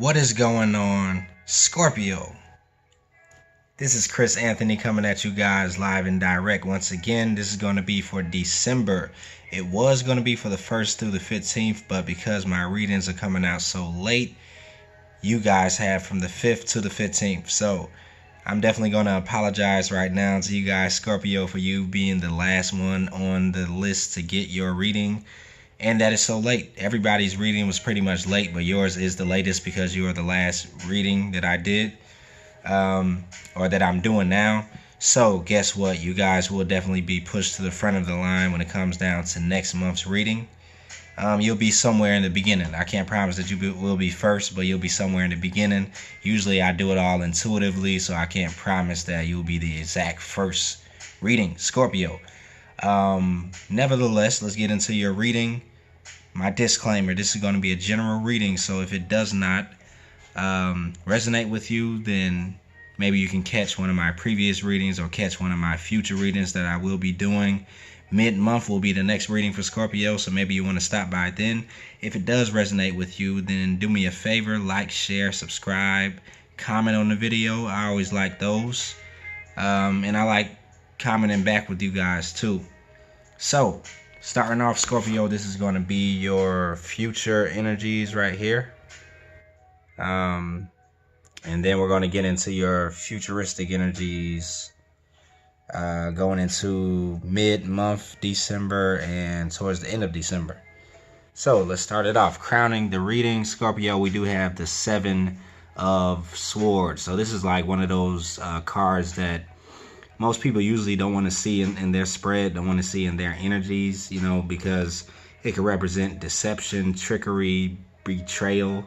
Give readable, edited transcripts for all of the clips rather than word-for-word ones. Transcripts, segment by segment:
What is going on, Scorpio? This is Chris Anthony coming at you guys live and direct once again. This is going to be for December. It was going to be for the 1st through the 15th, but because my readings are coming out so late, you guys have from the 5th to the 15th. So I'm definitely going to apologize right now to you guys, Scorpio, for you being the last one on the list to get your reading. And that is so late. Everybody's reading was pretty much late, but yours is the latest because you are the last reading that I did, or that I'm doing now. So guess what? You guys will definitely be pushed to the front of the line when it comes down to next month's reading. You'll be somewhere in the beginning. I can't promise that you will be first, but you'll be somewhere in the beginning. Usually I do it all intuitively, so I can't promise that you'll be the exact first reading, Scorpio. Nevertheless, let's get into your reading. My disclaimer, this is going to be a general reading, so if it does not resonate with you, then maybe you can catch one of my previous readings or catch one of my future readings that I will be doing. Mid-month will be the next reading for Scorpio, so maybe you want to stop by then. If it does resonate with you, then do me a favor, like, share, subscribe, comment on the video. I always like those, and I like commenting back with you guys too. So starting off, Scorpio, this is going to be your future energies right here. And then we're going to get into your futuristic energies going into mid-month December and towards the end of December. So let's start it off. Crowning the reading, Scorpio, we do have the 7 of Swords. So this is like one of those cards that most people usually don't want to see in their spread, don't want to see in their energies, you know, because it could represent deception, trickery, betrayal.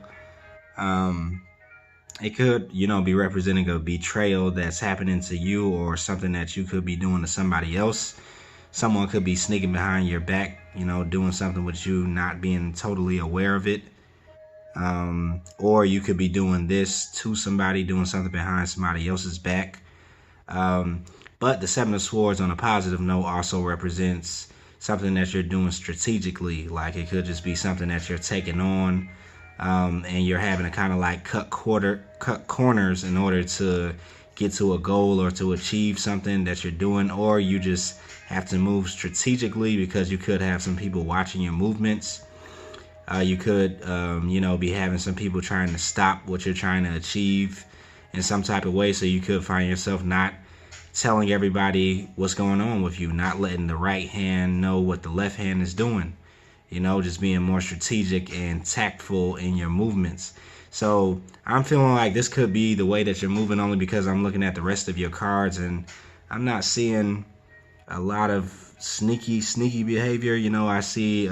It could, you know, be representing a betrayal that's happening to you or something that you could be doing to somebody else. Someone could be sneaking behind your back, you know, doing something with you, not being totally aware of it. Or you could be doing this to somebody, doing something behind somebody else's back. But the 7 of Swords on a positive note also represents something that you're doing strategically. Like it could just be something that you're taking on, and you're having to kind of like cut corners in order to get to a goal or to achieve something that you're doing, or you just have to move strategically because you could have some people watching your movements. You could, you know, be having some people trying to stop what you're trying to achieve in some type of way. So you could find yourself not telling everybody what's going on with you, not letting the right hand know what the left hand is doing. You know, just being more strategic and tactful in your movements. So I'm feeling like this could be the way that you're moving, only because I'm looking at the rest of your cards and I'm not seeing a lot of sneaky behavior. You know, I see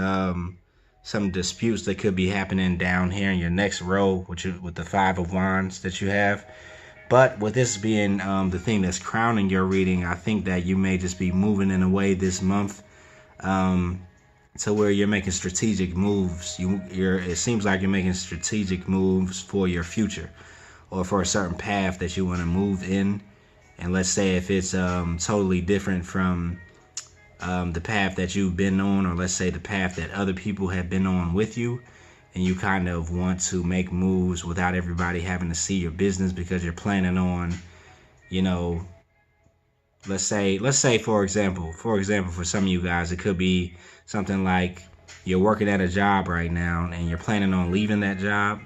some disputes that could be happening down here in your next row, with the 5 of Wands that you have. But with this being the thing that's crowning your reading, I think that you may just be moving in a way this month to where you're making strategic moves. It seems like you're making strategic moves for your future or for a certain path that you want to move in. And let's say if it's totally different from the path that you've been on, or let's say the path that other people have been on with you, and you kind of want to make moves without everybody having to see your business because you're planning on, you know, let's say for example, for some of you guys, it could be something like you're working at a job right now and you're planning on leaving that job,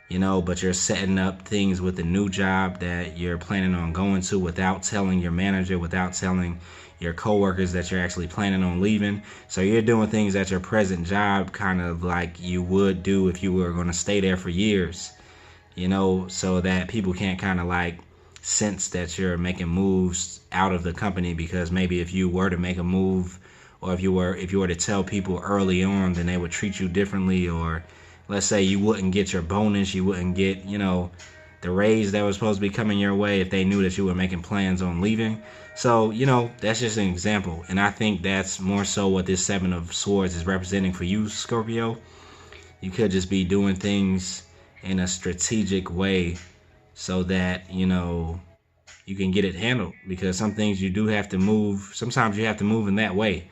you know, but you're setting up things with the new job that you're planning on going to without telling your manager, without telling your coworkers that you're actually planning on leaving. So you're doing things at your present job kind of like you would do if you were going to stay there for years, you know, so that people can't kind of like sense that you're making moves out of the company. Because maybe if you were to make a move, or if you were to tell people early on, then they would treat you differently. Or let's say you wouldn't get your bonus, you wouldn't get, you know, the raise that was supposed to be coming your way if they knew that you were making plans on leaving. So, you know, that's just an example. And I think that's more so what this 7 of Swords is representing for you, Scorpio. You could just be doing things in a strategic way so that, you know, you can get it handled. Because some things you do have to move. Sometimes you have to move in that way.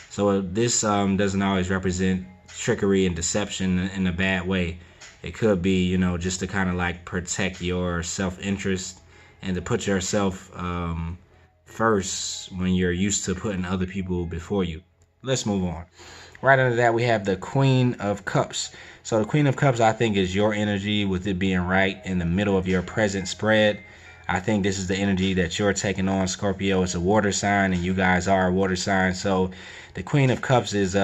So this doesn't always represent trickery and deception in a bad way. It could be, just to kind of like protect your self-interest and to put yourself first when you're used to putting other people before you. Let's move on. Right under that, we have the Queen of Cups. So the Queen of Cups, I think, is your energy, with it being right in the middle of your present spread. I think this is the energy that you're taking on, Scorpio. It's a water sign, and you guys are a water sign. So the Queen of Cups is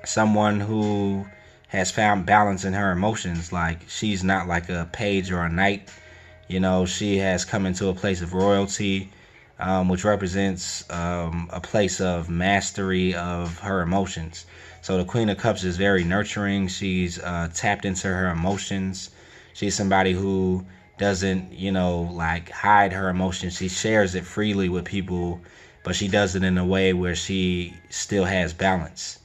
someone who has found balance in her emotions. Like, she's not like a page or a knight. She has come into a place of royalty, which represents a place of mastery of her emotions. So the Queen of Cups is very nurturing. She's tapped into her emotions. She's somebody who doesn't, like hide her emotions. She shares it freely with people, but she does it in a way where she still has balance.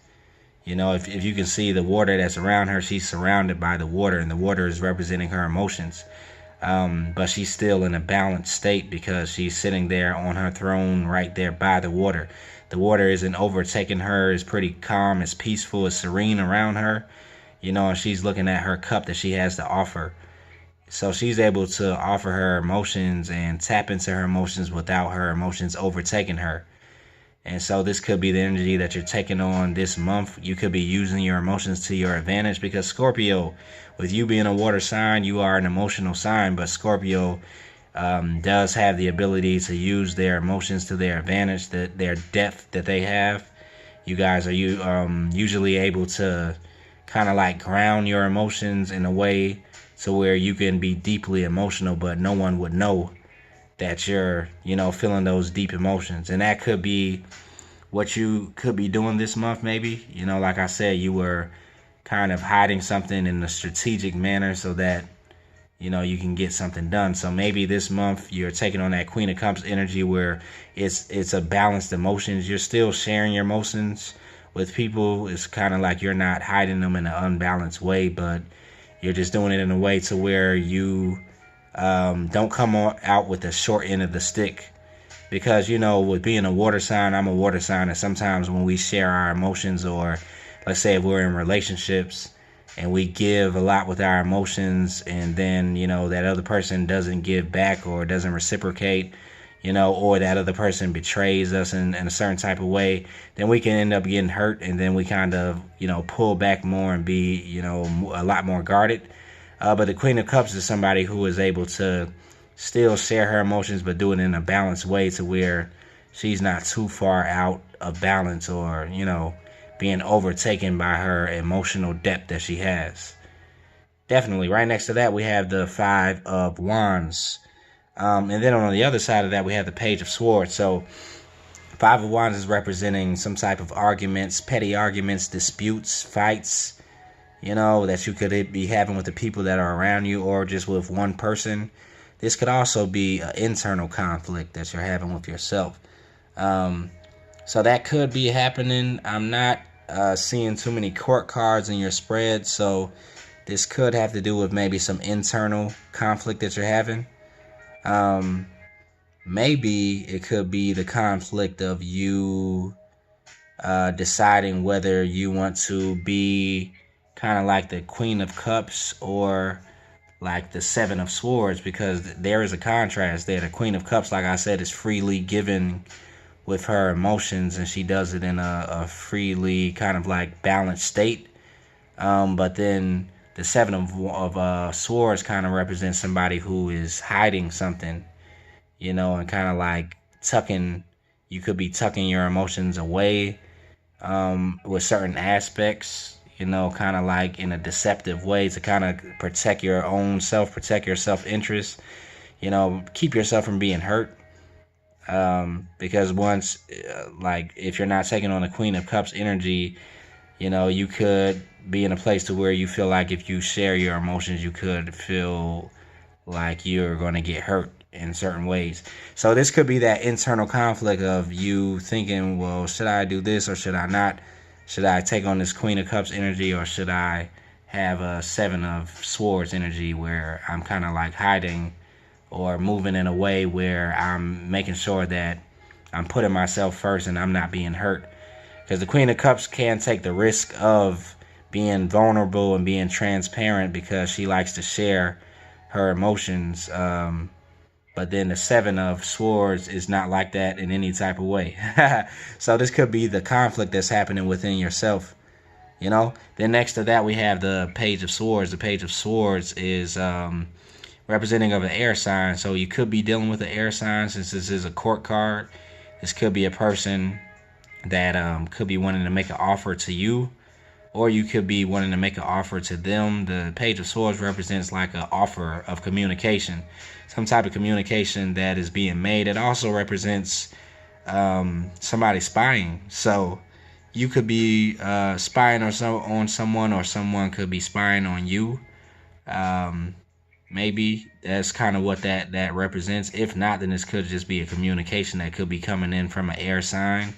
If you can see the water that's around her, she's surrounded by the water, and the water is representing her emotions. But she's still in a balanced state because she's sitting there on her throne right there by the water. The water isn't overtaking her. It's pretty calm. It's peaceful. It's serene around her. And she's looking at her cup that she has to offer. So she's able to offer her emotions and tap into her emotions without her emotions overtaking her. And so this could be the energy that you're taking on this month. You could be using your emotions to your advantage because Scorpio, with you being a water sign, you are an emotional sign, but Scorpio does have the ability to use their emotions to their advantage, their depth that they have. You guys are usually able to kind of like ground your emotions in a way to where you can be deeply emotional, but no one would know that you're, feeling those deep emotions. And that could be what you could be doing this month, maybe. Like I said, you were kind of hiding something in a strategic manner so that, you can get something done. So maybe this month you're taking on that Queen of Cups energy where it's a balanced emotions. You're still sharing your emotions with people. It's kind of like you're not hiding them in an unbalanced way, but you're just doing it in a way to where you don't come out with the short end of the stick. Because, with being a water sign, I'm a water sign, and sometimes when we share our emotions, or let's say if we're in relationships and we give a lot with our emotions, and then, that other person doesn't give back or doesn't reciprocate, or that other person betrays us in a certain type of way, then we can end up getting hurt, and then we kind of, pull back more and be, a lot more guarded. But the Queen of Cups is somebody who is able to still share her emotions, but do it in a balanced way to where she's not too far out of balance or, being overtaken by her emotional depth that she has. Definitely. Right next to that, we have the Five of Wands. And then on the other side of that, we have the Page of Swords. So Five of Wands is representing some type of arguments, petty arguments, disputes, fights, that you could be having with the people that are around you or just with one person. This could also be an internal conflict that you're having with yourself. So that could be happening. I'm not seeing too many court cards in your spread, so this could have to do with maybe some internal conflict that you're having. Maybe it could be the conflict of you deciding whether you want to be kind of like the Queen of Cups or like the Seven of Swords, because there is a contrast there. The Queen of Cups, like I said, is freely given with her emotions, and she does it in a freely kind of like balanced state. But then the Seven of Swords kind of represents somebody who is hiding something, and kind of like you could be tucking your emotions away with certain aspects, kind of like in a deceptive way to kind of protect your own self, protect your self-interest, keep yourself from being hurt. Because once, like, if you're not taking on the Queen of Cups energy, you could be in a place to where you feel like if you share your emotions, you could feel like you're going to get hurt in certain ways. So this could be that internal conflict of you thinking, well, should I do this or should I not? Should I take on this Queen of Cups energy, or should I have a Seven of Swords energy where I'm kind of like hiding or moving in a way where I'm making sure that I'm putting myself first and I'm not being hurt? Because the Queen of Cups can take the risk of being vulnerable and being transparent because she likes to share her emotions. But then the Seven of Swords is not like that in any type of way. So this could be the conflict that's happening within yourself. Then next to that we have the Page of Swords. The Page of Swords is representing of an air sign. So you could be dealing with an air sign since this is a court card. This could be a person that could be wanting to make an offer to you, or you could be wanting to make an offer to them. The Page of Swords represents like an offer of communication, some type of communication that is being made. It also represents somebody spying. So you could be spying on someone, or someone could be spying on you. Maybe that's kind of what that represents. If not, then this could just be a communication that could be coming in from an air sign,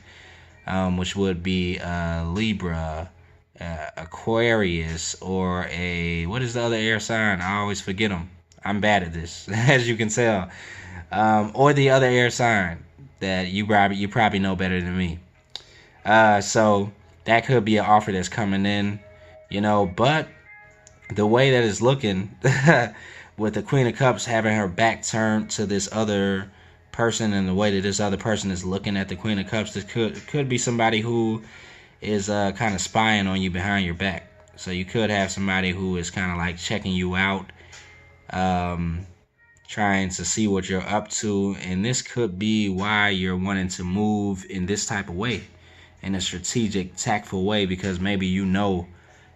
which would be Libra, Aquarius, or what is the other air sign? I always forget them. I'm bad at this, as you can tell. Or the other air sign that you probably know better than me. So that could be an offer that's coming in, but the way that it's looking with the Queen of Cups having her back turned to this other person, and the way that this other person is looking at the Queen of Cups, this could be somebody who is kind of spying on you behind your back. So you could have somebody who is kind of like checking you out, trying to see what you're up to, and this could be why you're wanting to move in this type of way, in a strategic, tactful way, because maybe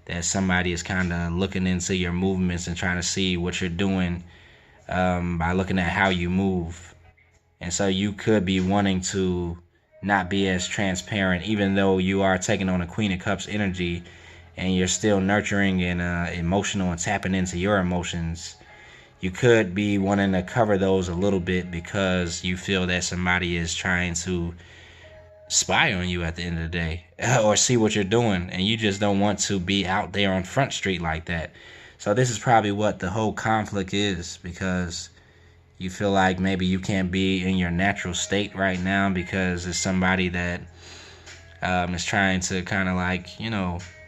that somebody is kind of looking into your movements and trying to see what you're doing by looking at how you move. And so you could be wanting to not be as transparent, even though you are taking on a Queen of Cups energy and you're still nurturing and emotional and tapping into your emotions. You could be wanting to cover those a little bit because you feel that somebody is trying to spy on you at the end of the day, or see what you're doing, and you just don't want to be out there on Front Street like that. So this is probably what the whole conflict is, because you feel like maybe you can't be in your natural state right now because it's somebody that is trying to kind of like,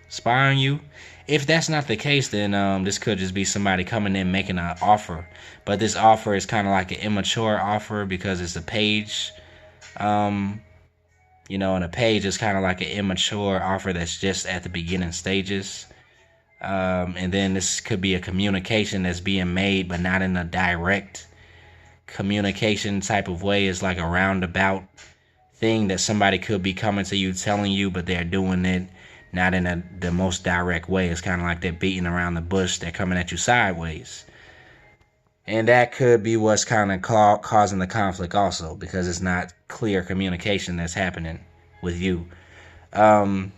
spy on you. If that's not the case, then this could just be somebody coming in making an offer. But this offer is kind of like an immature offer because it's a page. And a page is kind of like an immature offer that's just at the beginning stages. And then this could be a communication that's being made, but not in a direct communication type of way. It's like a roundabout thing that somebody could be coming to you, telling you, but they're doing it not in the most direct way. It's kind of like they're beating around the bush. They're coming at you sideways. And that could be what's kind of causing the conflict also, because it's not clear communication that's happening with you. And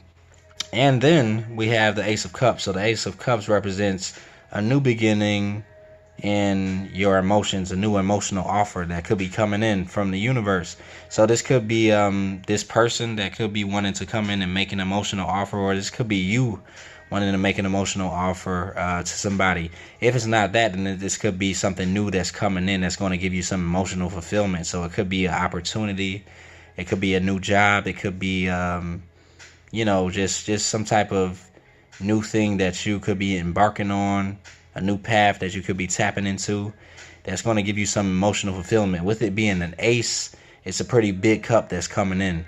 then we have the Ace of Cups. So the Ace of Cups represents a new beginning in your emotions, a new emotional offer that could be coming in from the universe. So this could be this person that could be wanting to come in and make an emotional offer, or this could be you wanting to make an emotional offer to somebody. If it's not that, then this could be something new that's coming in that's going to give you some emotional fulfillment. So it could be an opportunity. It could be a new job. It could be, just some type of new thing that you could be embarking on, a new path that you could be tapping into that's going to give you some emotional fulfillment. With it being an ace, it's a pretty big cup that's coming in,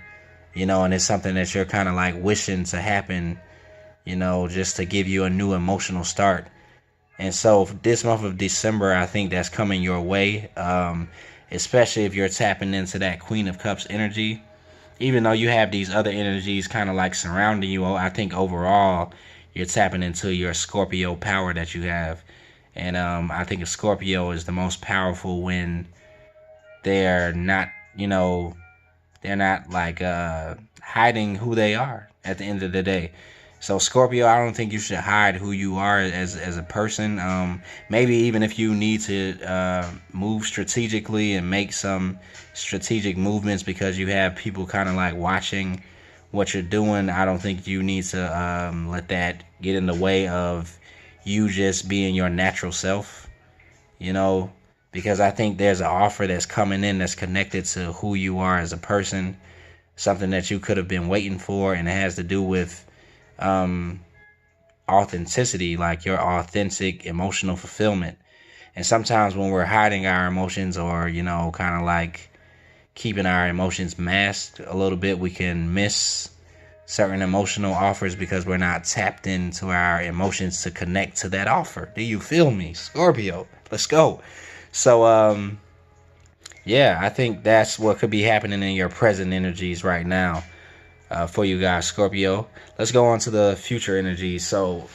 and it's something that you're kind of like wishing to happen, just to give you a new emotional start. And so this month of December, I think that's coming your way, especially if you're tapping into that Queen of Cups energy. Even though you have these other energies kind of like surrounding you, I think overall you're tapping into your Scorpio power that you have. And I think a Scorpio is the most powerful when they're not, they're not like hiding who they are at the end of the day. So Scorpio, I don't think you should hide who you are as a person. Maybe even if you need to move strategically and make some strategic movements because you have people kind of like watching what you're doing, I don't think you need to let that get in the way of you just being your natural self, because I think there's an offer that's coming in that's connected to who you are as a person, something that you could have been waiting for, and it has to do with authenticity, like your authentic emotional fulfillment. And sometimes when we're hiding our emotions, or, kind of like keeping our emotions masked a little bit, we can miss certain emotional offers because we're not tapped into our emotions to connect to that offer. Do you feel me, Scorpio? Let's go. So, yeah, I think that's what could be happening in your present energies right now, for you guys, Scorpio. Let's go on to the future energies. So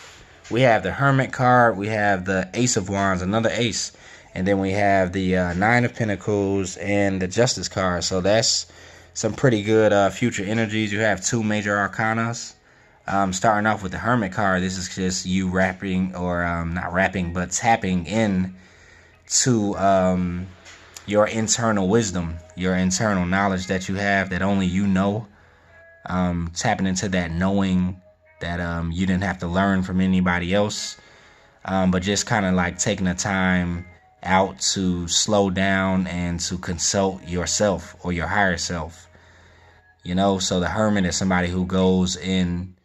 we have the Hermit card, we have the Ace of Wands, another ace, and then we have the Nine of Pentacles and the Justice card. So that's some pretty good future energies. You have two major arcanas. Starting off with the Hermit card, this is just you rapping, or not rapping, but tapping in to your internal wisdom, your internal knowledge that you have that only you know. Tapping into that knowing that you didn't have to learn from anybody else, but just kind of like taking the time out to slow down and to consult yourself or your higher self. So the hermit is somebody who goes in,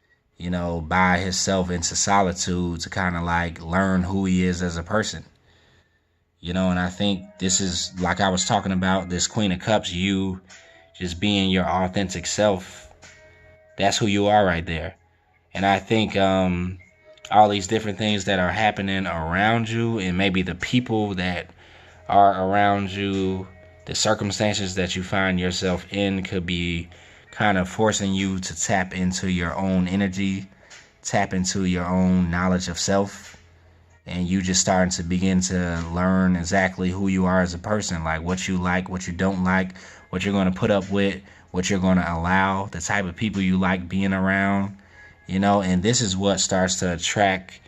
by himself into solitude to kind of like learn who he is as a person. And I think this is, like I was talking about, this Queen of Cups, you just being your authentic self. That's who you are right there. And I think all these different things that are happening around you, and maybe the people that are around you, the circumstances that you find yourself in, could be kind of forcing you to tap into your own energy, tap into your own knowledge of self, and you just starting to begin to learn exactly who you are as a person, like what you like, what you don't like, what you're going to put up with, what you're going to allow, the type of people you like being around, and this is what starts to attract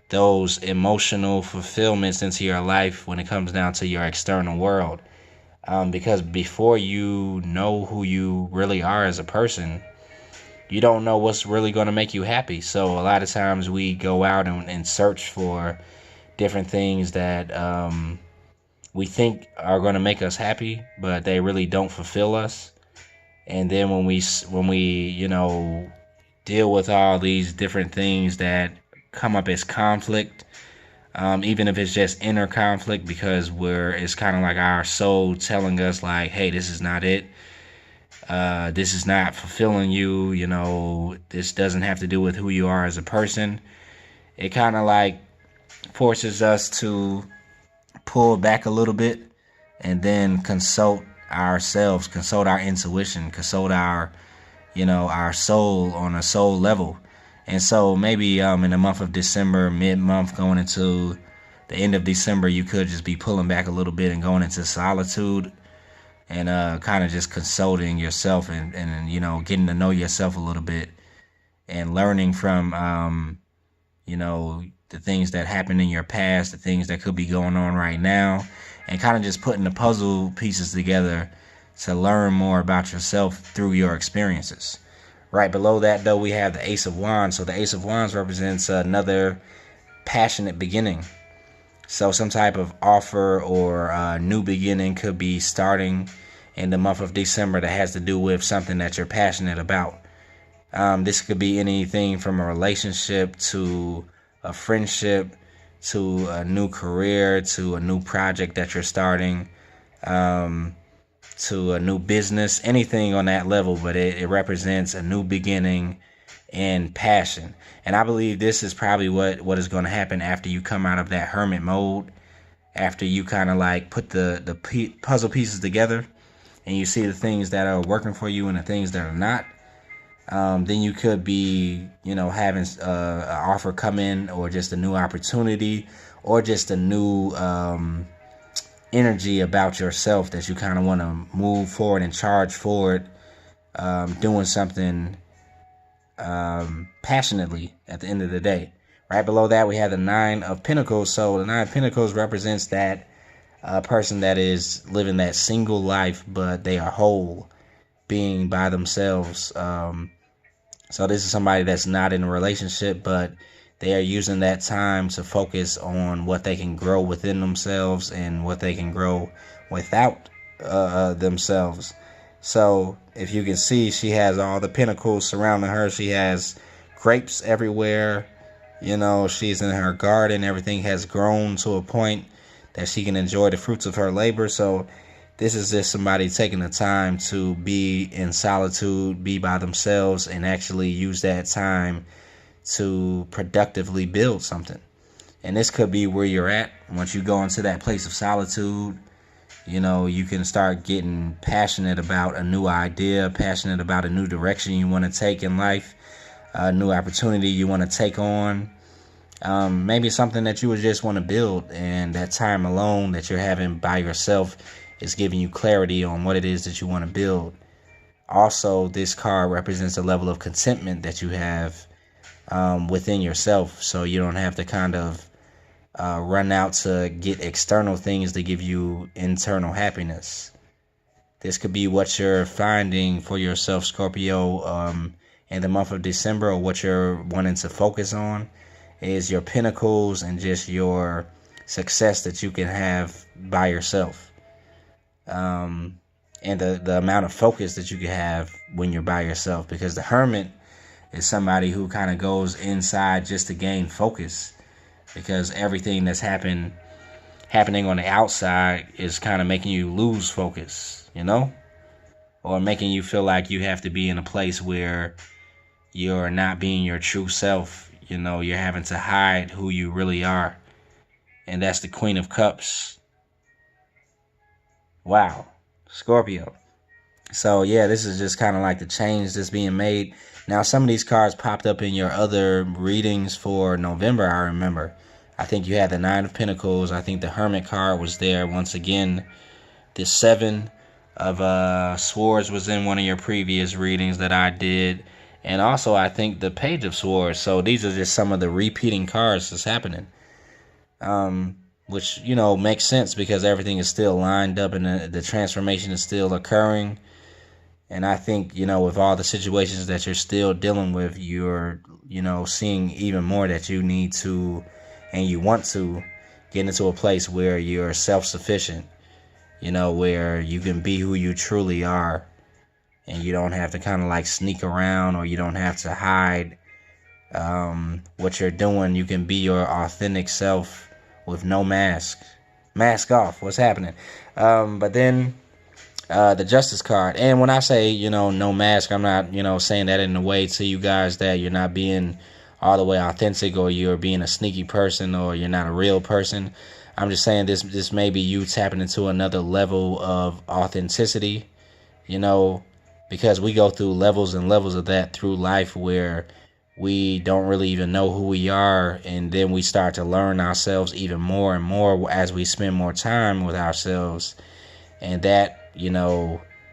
those emotional fulfillments into your life when it comes down to your external world. Because before you know who you really are as a person, you don't know what's really going to make you happy. So a lot of times we go out and search for different things that we think are going to make us happy, but they really don't fulfill us. And then when we deal with all these different things that come up as conflict, even if it's just inner conflict, because it's kind of like our soul telling us like, hey, this is not it. This is not fulfilling you. This doesn't have to do with who you are as a person. It kind of like forces us to pull back a little bit and then consult ourselves, consult our intuition, consult our soul on a soul level. And so maybe in the month of December, mid-month, going into the end of December, you could just be pulling back a little bit and going into solitude and kind of just consulting yourself and getting to know yourself a little bit and learning from the things that happened in your past, the things that could be going on right now, and kind of just putting the puzzle pieces together to learn more about yourself through your experiences. Right below that, though, we have the Ace of Wands. So the Ace of Wands represents another passionate beginning. So some type of offer or new beginning could be starting in the month of December that has to do with something that you're passionate about. This could be anything from a relationship to a friendship to a new career to a new project that you're starting, to a new business, anything on that level, but it represents a new beginning and passion. And I believe this is probably what is going to happen after you come out of that hermit mode, after you kind of like put the puzzle pieces together and you see the things that are working for you and the things that are not. Then you could be, having an offer come in, or just a new opportunity, or just a new energy about yourself that you kind of want to move forward and charge forward, doing something passionately at the end of the day. Right below that, we have the Nine of Pentacles. So the Nine of Pentacles represents that person that is living that single life, but they are whole, being by themselves. So this is somebody that's not in a relationship, but they are using that time to focus on what they can grow within themselves and what they can grow without themselves. So if you can see, she has all the pentacles surrounding her. She has grapes everywhere. She's in her garden. Everything has grown to a point that she can enjoy the fruits of her labor. So this is just somebody taking the time to be in solitude, be by themselves, and actually use that time to productively build something. And this could be where you're at. Once you go into that place of solitude, you can start getting passionate about a new idea, passionate about a new direction you want to take in life, a new opportunity you want to take on. Maybe something that you would just want to build, and that time alone that you're having by yourself is giving you clarity on what it is that you want to build. Also, this card represents a level of contentment that you have within yourself, so you don't have to kind of run out to get external things to give you internal happiness. This could be what you're finding for yourself, Scorpio, in the month of December, or what you're wanting to focus on is your pinnacles and just your success that you can have by yourself. And the amount of focus that you can have when you're by yourself, because the Hermit is somebody who kind of goes inside just to gain focus, because everything that's happening on the outside is kind of making you lose focus, or making you feel like you have to be in a place where you're not being your true self. You're having to hide who you really are. And that's the Queen of Cups. Wow. Scorpio. So yeah, this is just kind of like the change that's being made. Now, some of these cards popped up in your other readings for November, I remember. I think you had the Nine of Pentacles. I think the Hermit card was there once again. The Seven of Swords was in one of your previous readings that I did. And also, I think the Page of Swords. So these are just some of the repeating cards that's happening. Which, makes sense because everything is still lined up and the transformation is still occurring. And I think, with all the situations that you're still dealing with, you're, seeing even more that you need to and you want to get into a place where you're self-sufficient, where you can be who you truly are. And you don't have to kind of like sneak around, or you don't have to hide what you're doing. You can be your authentic self with no mask. Mask off. What's happening? But then the Justice card. And when I say, no mask, I'm not, saying that in a way to you guys that you're not being all the way authentic, or you're being a sneaky person, or you're not a real person. I'm just saying this may be you tapping into another level of authenticity, because we go through levels and levels of that through life where we don't really even know who we are, and then we start to learn ourselves even more and more as we spend more time with ourselves, and that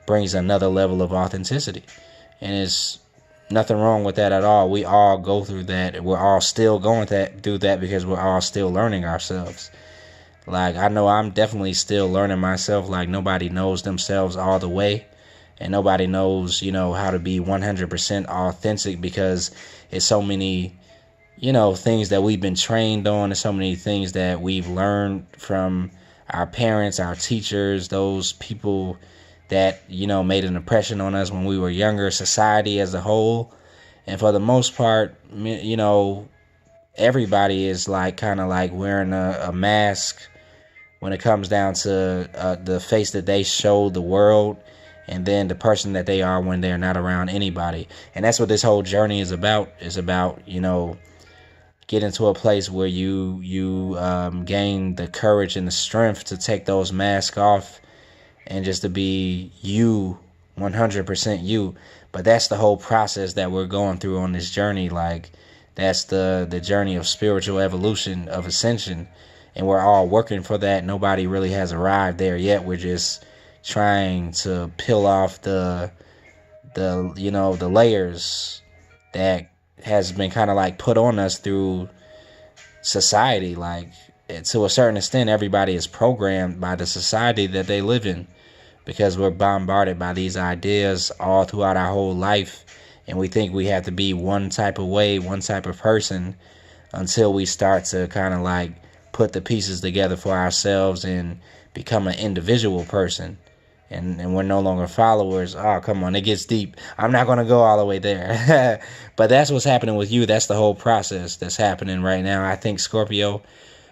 brings another level of authenticity. And it's nothing wrong with that at all. We all go through that. We're all still going through that because we're all still learning ourselves. Like, I know I'm definitely still learning myself. Like, nobody knows themselves all the way. And nobody knows, how to be 100% authentic, because it's so many, things that we've been trained on. And so many things that we've learned from our parents, our teachers, those people that, made an impression on us when we were younger, society as a whole. And for the most part, everybody is like kind of like wearing a mask when it comes down to the face that they show the world, and then the person that they are when they're not around anybody. And that's what this whole journey is about. It's about, getting to a place where you gain the courage and the strength to take those masks off and just to be you, 100% you. But that's the whole process that we're going through on this journey. Like, that's the journey of spiritual evolution, of ascension. And we're all working for that. Nobody really has arrived there yet. We're just trying to peel off the layers that has been kind of like put on us through society. Like, to a certain extent, everybody is programmed by the society that they live in, because we're bombarded by these ideas all throughout our whole life, and we think we have to be one type of way, one type of person, until we start to kind of like put the pieces together for ourselves and become an individual person. and we're no longer followers. Oh, come on, it gets deep. I'm not going to go all the way there. But that's what's happening with you. That's the whole process that's happening right now. I think, Scorpio,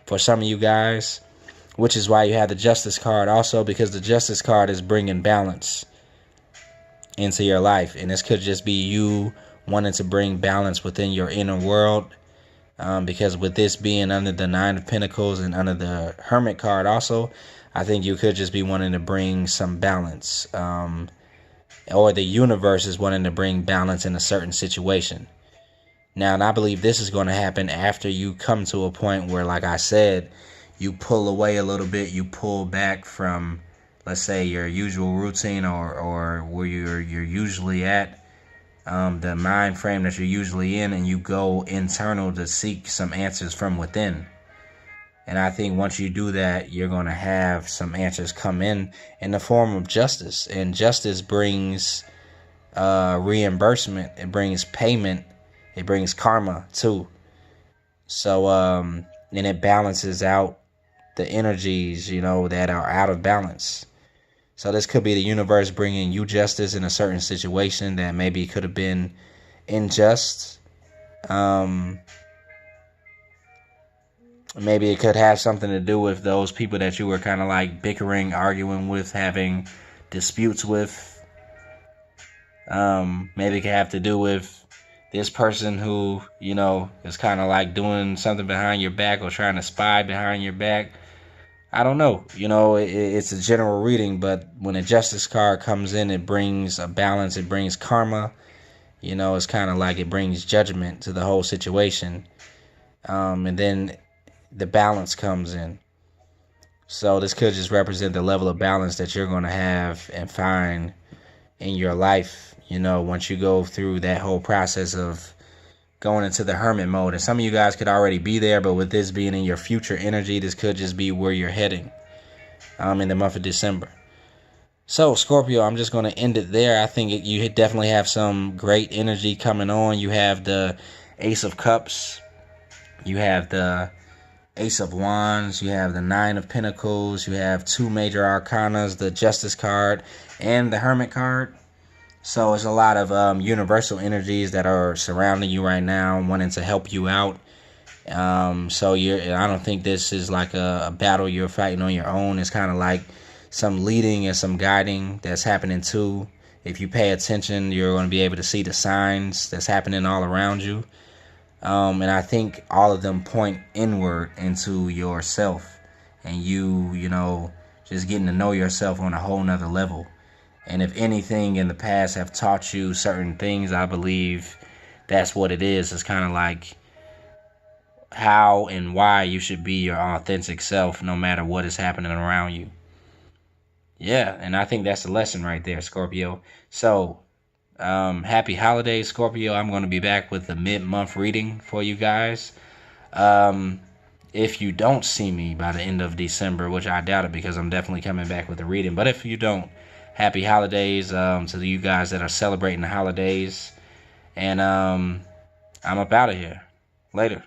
for some of you guys, which is why you have the Justice card also, because the Justice card is bringing balance into your life. And this could just be you wanting to bring balance within your inner world. Because with this being under the Nine of Pentacles and under the Hermit card also, I think you could just be wanting to bring some balance. Or the universe is wanting to bring balance in a certain situation. Now, and I believe this is going to happen after you come to a point where, like I said, you pull away a little bit, you pull back from, let's say, your usual routine or where you're usually at, the mind frame that you're usually in, and you go internal to seek some answers from within. And I think once you do that, you're going to have some answers come in the form of justice. And justice brings reimbursement. It brings payment. It brings karma too. So, and it balances out the energies, that are out of balance. So this could be the universe bringing you justice in a certain situation that maybe could have been unjust. Maybe it could have something to do with those people that you were kind of like bickering, arguing with, having disputes with. Maybe it could have to do with this person who, is kind of like doing something behind your back or trying to spy behind your back. I don't know. It's a general reading, but when a Justice card comes in, it brings a balance. It brings karma. It's kind of like it brings judgment to the whole situation. And then the balance comes in. So this could just represent the level of balance that you're going to have and find in your life, once you go through that whole process of going into the hermit mode. And some of you guys could already be there, but with this being in your future energy, this could just be where you're heading in the month of December. So, Scorpio, I'm just going to end it there. I think you definitely have some great energy coming on. You have the Ace of Cups. You have the Ace of Wands. You have the Nine of Pentacles. You have two major arcanas, the Justice card and the Hermit card. So it's a lot of universal energies that are surrounding you right now, wanting to help you out. So I don't think this is like a battle you're fighting on your own. It's kind of like some leading and some guiding that's happening too. If you pay attention, you're going to be able to see the signs that's happening all around you. And I think all of them point inward into yourself, and you just getting to know yourself on a whole nother level. And if anything in the past have taught you certain things, I believe that's what it is. It's kind of like how and why you should be your authentic self no matter what is happening around you. Yeah, and I think that's the lesson right there, Scorpio. So, happy holidays, Scorpio. I'm going to be back with the mid-month reading for you guys. If you don't see me by the end of December, which I doubt it because I'm definitely coming back with a reading. But if you don't, happy holidays to you guys that are celebrating the holidays. And I'm up out of here. Later.